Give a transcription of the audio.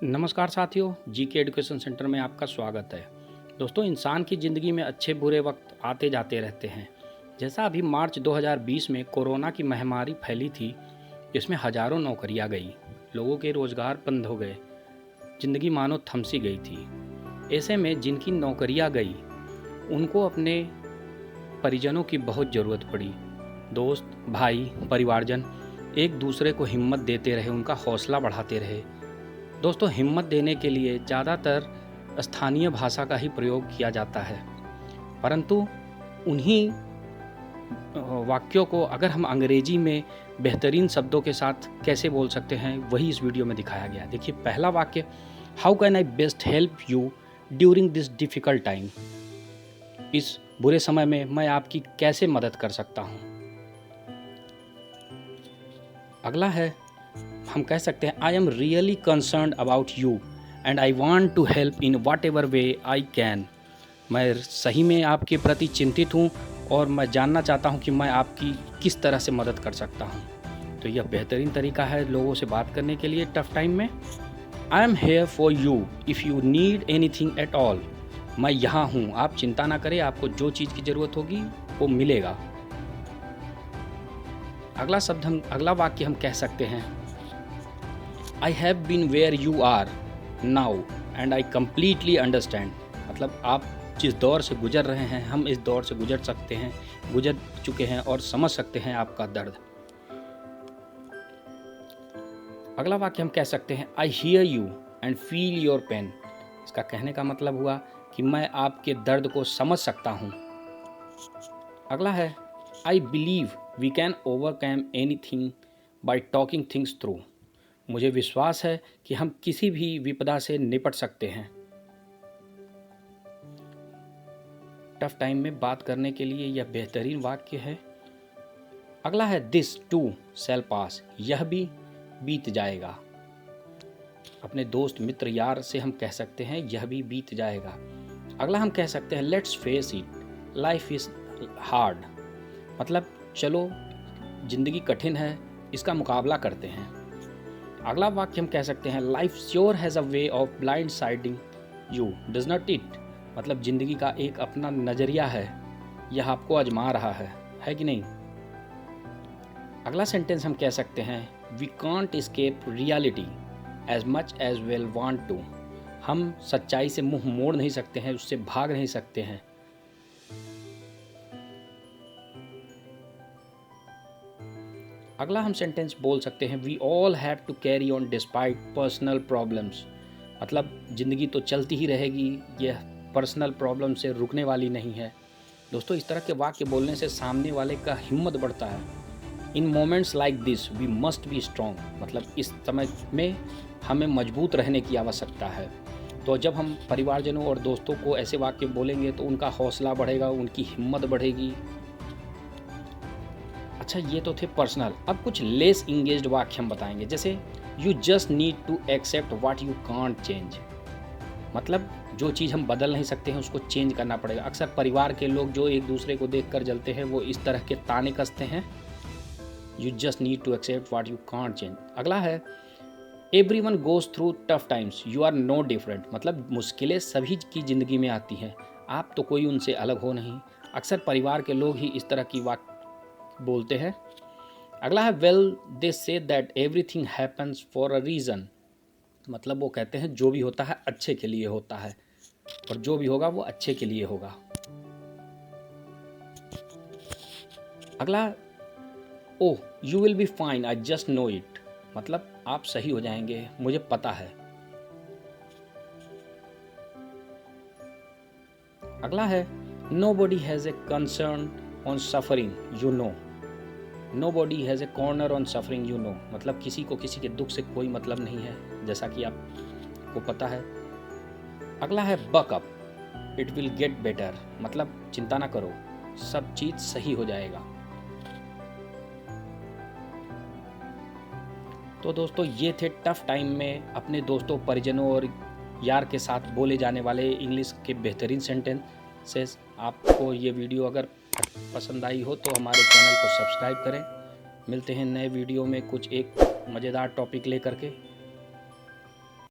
नमस्कार साथियों, GK education centre में आपका स्वागत है। दोस्तों, इंसान की ज़िंदगी में अच्छे बुरे वक्त आते जाते रहते हैं। जैसा अभी मार्च 2020 में कोरोना की महामारी फैली थी, जिसमें हज़ारों नौकरियां गई, लोगों के रोज़गार बंद हो गए, ज़िंदगी मानो थम सी गई थी। ऐसे में जिनकी नौकरियां गई, उनको अपने परिजनों की बहुत ज़रूरत पड़ी। दोस्त, भाई, परिवारजन एक दूसरे को हिम्मत देते रहे, उनका हौसला बढ़ाते रहे। दोस्तों, हिम्मत देने के लिए ज़्यादातर स्थानीय भाषा का ही प्रयोग किया जाता है, परंतु उन्हीं वाक्यों को अगर हम अंग्रेजी में बेहतरीन शब्दों के साथ कैसे बोल सकते हैं, वही इस वीडियो में दिखाया गया है। देखिए, पहला वाक्य, how can I best help you during this difficult time. इस बुरे समय में मैं आपकी कैसे मदद कर सकता हूँ। अगला है, हम कह सकते हैं, I am really concerned about you and I want to help in whatever way I can. मैं सही में आपके प्रति चिंतित हूँ और मैं जानना चाहता हूँ कि मैं आपकी किस तरह से मदद कर सकता हूँ। तो यह बेहतरीन तरीका है लोगों से बात करने के लिए टफ़ टाइम में। I am here for you if you need any thing at all. मैं यहाँ हूँ, आप चिंता ना करें, आपको जो चीज़ की ज़रूरत होगी वो मिलेगा। अगला वाक्य हम कह सकते हैं, I have been where you are now and I completely understand। मतलब आप जिस दौर से गुजर रहे हैं, हम इस दौर से गुजर चुके हैं और समझ सकते हैं आपका दर्द। अगला वाक्य हम कह सकते हैं, I hear you and feel your pain। इसका कहने का मतलब हुआ कि मैं आपके दर्द को समझ सकता हूँ। अगला है, I believe we can overcome anything by talking things through। मुझे विश्वास है कि हम किसी भी विपदा से निपट सकते हैं। टफ टाइम में बात करने के लिए यह बेहतरीन वाक्य है। अगला है, दिस टू शैल पास। यह भी बीत जाएगा। अपने दोस्त, मित्र, यार से हम कह सकते हैं, यह भी बीत जाएगा। अगला हम कह सकते हैं, let's face it, life is hard. मतलब चलो, जिंदगी कठिन है, इसका मुकाबला करते हैं। अगला वाक्य हम कह सकते हैं, life sure has a way of blind siding you does not it. मतलब जिंदगी का एक अपना नज़रिया है, यह आपको आजमा रहा है कि नहीं। अगला सेंटेंस हम कह सकते हैं, we can't escape reality as much as well want to. हम सच्चाई से मुंह मोड़ नहीं सकते हैं, उससे भाग नहीं सकते हैं। अगला हम सेंटेंस बोल सकते हैं, we all have to carry on despite personal problems. मतलब ज़िंदगी तो चलती ही रहेगी, यह पर्सनल प्रॉब्लम से रुकने वाली नहीं है। दोस्तों, इस तरह के वाक्य बोलने से सामने वाले का हिम्मत बढ़ता है। In moments like this we must be strong. मतलब इस समय में हमें मजबूत रहने की आवश्यकता है। तो जब हम परिवारजनों और दोस्तों को ऐसे वाक्य बोलेंगे तो उनका हौसला बढ़ेगा, उनकी हिम्मत बढ़ेगी। अच्छा, ये तो थे पर्सनल। अब कुछ लेस इंगेज्ड वाक्य हम बताएंगे, जैसे you just need to accept what you can't change. मतलब जो चीज़ हम बदल नहीं सकते हैं उसको चेंज करना पड़ेगा। अक्सर परिवार के लोग जो एक दूसरे को देखकर जलते हैं, वो इस तरह के ताने कसते हैं, you just need to accept what you can't change. अगला है, everyone goes through tough times, you are no different. मतलब मुश्किलें सभी की ज़िंदगी में आती हैं, आप तो कोई उनसे अलग हो नहीं। अक्सर परिवार के लोग ही इस तरह की वाक्य बोलते हैं। अगला है, well they say that everything happens for a reason. मतलब वो कहते हैं जो भी होता है अच्छे के लिए होता है, और जो भी होगा वो अच्छे के लिए होगा। अगला, oh you will be fine, I just know it. मतलब आप सही हो जाएंगे, मुझे पता है। अगला है, nobody has a concern on suffering you know. Nobody has a corner on suffering you know. मतलब किसी को किसी के दुख से कोई मतलब नहीं है, जैसा कि आपको पता है। अगला है, buck up, it will get better. मतलब चिंता ना करो, सब चीज़ सही हो जाएगा। तो दोस्तों, ये थे टफ टाइम में अपने दोस्तों, परिजनों और यार के साथ बोले जाने वाले इंग्लिश के बेहतरीन सेंटेंसेस। आपको ये वीडियो अगर पसंद आई हो तो हमारे चैनल को सब्सक्राइब करें। मिलते हैं नए वीडियो में कुछ एक मज़ेदार टॉपिक लेकर के।